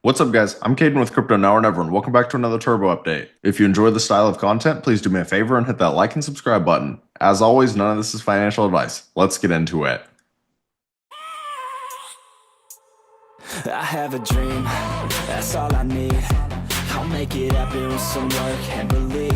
What's up, guys? I'm Caden with Crypto Now or Never, and welcome back to another Turbo update. If you enjoy this style of content, please do me a favor and hit that like and subscribe button. As always, none of this is financial advice. Let's get into it. I have a dream, that's all I need. I'll make it happen with some work and belief.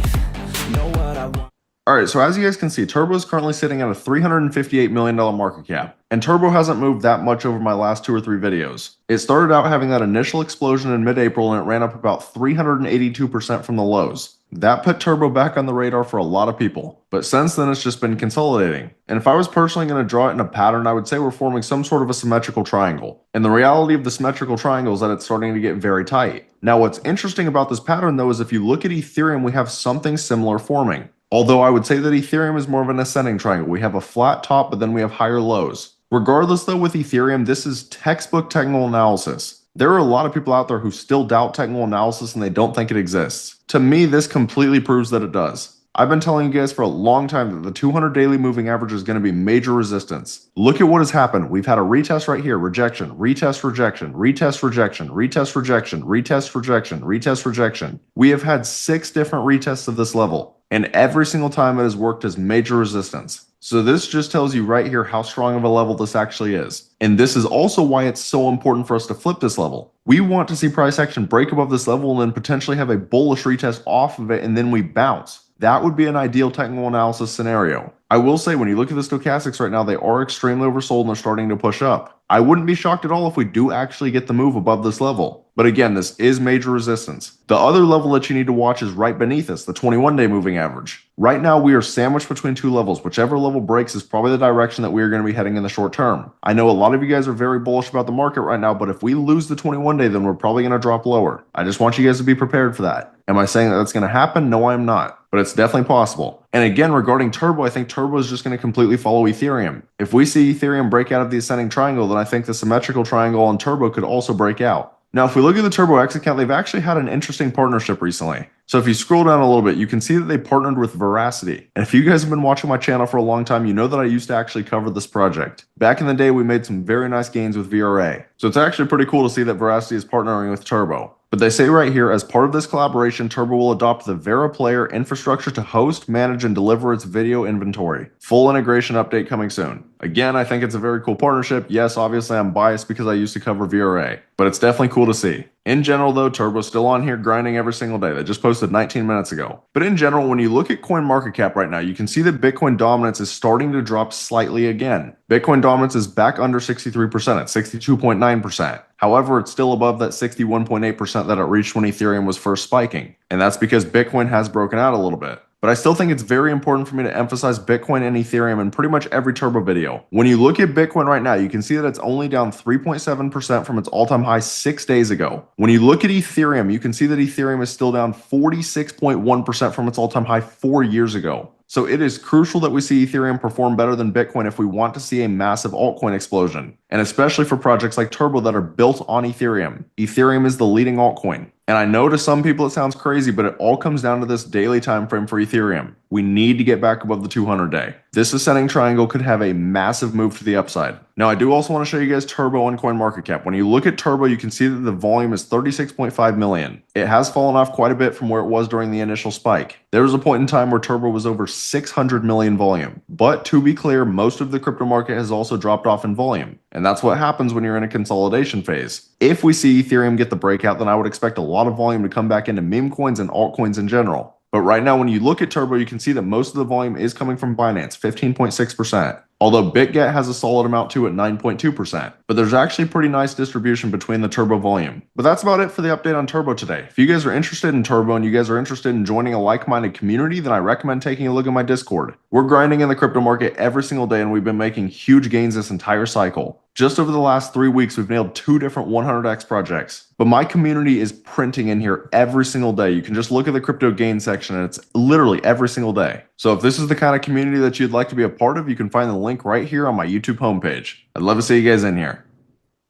Know what I want. Alright, so as you guys can see, Turbo is currently sitting at a $358 million market cap, and Turbo hasn't moved that much over my last 2 or 3 videos. It started out having that initial explosion in mid-April and it ran up about 382% from the lows. That put Turbo back on the radar for a lot of people, but since then it's just been consolidating. And if I was personally going to draw it in a pattern, I would say we're forming some sort of a symmetrical triangle. And the reality of the symmetrical triangle is that it's starting to get very tight. Now what's interesting about this pattern though is if you look at Ethereum, we have something similar forming. Although I would say that Ethereum is more of an ascending triangle. We have a flat top, but then we have higher lows. Regardless though, with Ethereum, this is textbook technical analysis. There are a lot of people out there who still doubt technical analysis and they don't think it exists. To me, this completely proves that it does. I've been telling you guys for a long time that the 200 daily moving average is going to be major resistance. Look at what has happened. We've had a retest right here, rejection, retest, rejection, retest, rejection, retest, rejection, retest, rejection, retest, rejection. We have had 6 different retests of this level, and every single time it has worked as major resistance. So this just tells you right here how strong of a level this actually is. And this is also why it's so important for us to flip this level. We want to see price action break above this level and then potentially have a bullish retest off of it and then we bounce. That would be an ideal technical analysis scenario. I will say when you look at the stochastics right now, they are extremely oversold and they're starting to push up. I wouldn't be shocked at all if we do actually get the move above this level. But again, this is major resistance. The other level that you need to watch is right beneath us, the 21-day moving average. Right now, we are sandwiched between 2 levels. Whichever level breaks is probably the direction that we are going to be heading in the short term. I know a lot of you guys are very bullish about the market right now, but if we lose the 21-day, then we're probably going to drop lower. I just want you guys to be prepared for that. Am I saying that that's going to happen? No, I am not. But it's definitely possible. And again, regarding Turbo, I think Turbo is just going to completely follow Ethereum. If we see Ethereum break out of the ascending triangle, then I think the symmetrical triangle on Turbo could also break out. Now, if we look at the Turbo X account, they've actually had an interesting partnership recently. So if you scroll down a little bit, you can see that they partnered with Veracity. And if you guys have been watching my channel for a long time, you know that I used to actually cover this project. Back in the day, we made some very nice gains with VRA. So it's actually pretty cool to see that Veracity is partnering with Turbo. But they say right here, as part of this collaboration, Turbo will adopt the Vera Player infrastructure to host, manage, and deliver its video inventory. Full integration update coming soon. Again, I think it's a very cool partnership. Yes, obviously I'm biased because I used to cover VRA, but it's definitely cool to see. In general though, Turbo's still on here grinding every single day. They just posted 19 minutes ago. But in general, when you look at coin market cap right now, you can see that Bitcoin dominance is starting to drop slightly again. Bitcoin dominance is back under 63% at 62.9%. However, it's still above that 61.8% that it reached when Ethereum was first spiking. And that's because Bitcoin has broken out a little bit. But I still think it's very important for me to emphasize Bitcoin and Ethereum in pretty much every Turbo video. When you look at Bitcoin right now, you can see that it's only down 3.7% from its all-time high 6 days ago. When you look at Ethereum, you can see that Ethereum is still down 46.1% from its all-time high 4 years ago. So it is crucial that we see Ethereum perform better than Bitcoin if we want to see a massive altcoin explosion. And especially for projects like Turbo that are built on Ethereum. Ethereum is the leading altcoin. And I know to some people it sounds crazy, but it all comes down to this daily time frame for Ethereum. We need to get back above the 200-day. This ascending triangle could have a massive move to the upside. Now, I do also want to show you guys Turbo on CoinMarketCap. When you look at Turbo, you can see that the volume is 36.5 million. It has fallen off quite a bit from where it was during the initial spike. There was a point in time where Turbo was over 600 million volume. But to be clear, most of the crypto market has also dropped off in volume. And that's what happens when you're in a consolidation phase. If we see Ethereum get the breakout, then I would expect a lot of volume to come back into meme coins and altcoins in general. But right now, when you look at Turbo, you can see that most of the volume is coming from Binance, 15.6%. Although Bitget has a solid amount too at 9.2%. But there's actually pretty nice distribution between the Turbo volume. But that's about it for the update on Turbo today. If you guys are interested in Turbo and you guys are interested in joining a like-minded community, then I recommend taking a look at my Discord. We're grinding in the crypto market every single day and we've been making huge gains this entire cycle. Just over the last 3 weeks, we've nailed 2 different 100x projects. But my community is printing in here every single day. You can just look at the crypto gain section and it's literally every single day. So if this is the kind of community that you'd like to be a part of, you can find the link right here on my YouTube homepage. I'd love to see you guys in here.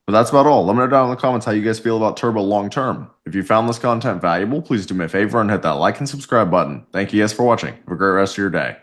But that's about all. Let me know down in the comments how you guys feel about Turbo long term. If you found this content valuable, please do me a favor and hit that like and subscribe button. Thank you guys for watching. Have a great rest of your day.